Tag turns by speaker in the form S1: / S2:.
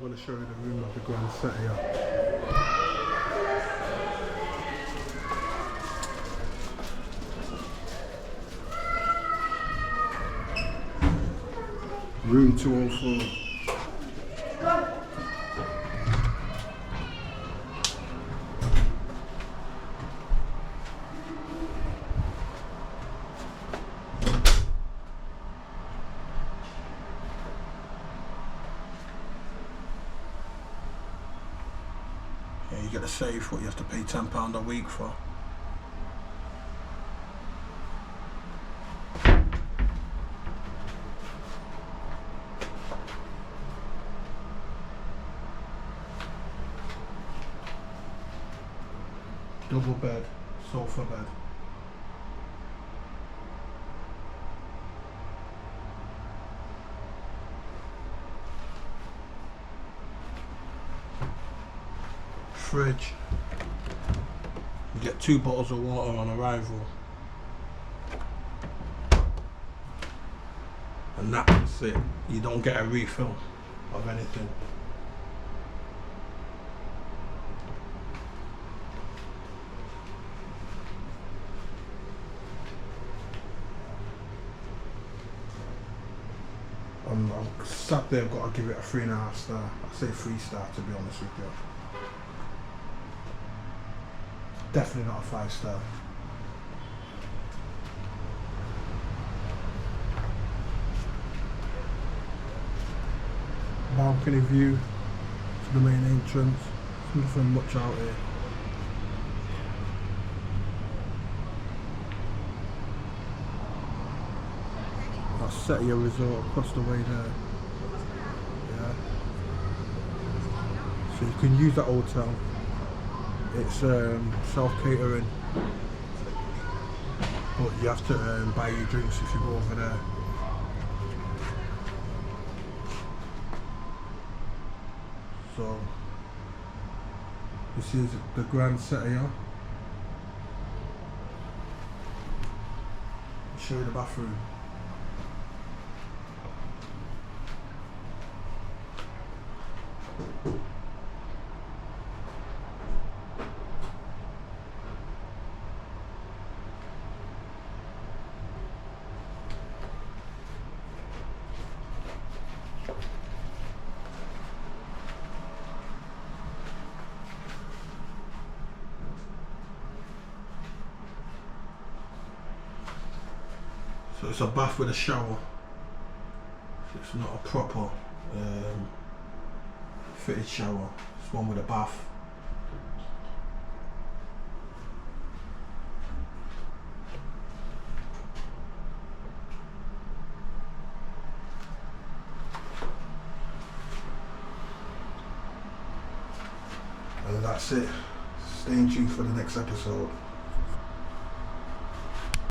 S1: I'm going to show you the room of the Grand Cettia. Room 204. Yeah, you get to save what you have to pay £10 a week for. Double bed, sofa bed. Fridge. You get 2 bottles of water on arrival. And that's it. You don't get a refill of anything. I'm sat there, I've got to give it a 3.5 star. I say 3 star to be honest with you. Definitely not a 5 star. Balcony view to the main entrance. There's nothing much out here. That's Cettia Resort across the way there. Yeah. So you can use that hotel. It's self-catering, but you have to buy your drinks if you go over there. So this is the Grand Cettia. I'll show you the bathroom. So it's a bath with a shower. So it's not a proper fitted shower. It's one with a bath. And that's it. Stay tuned for the next episode.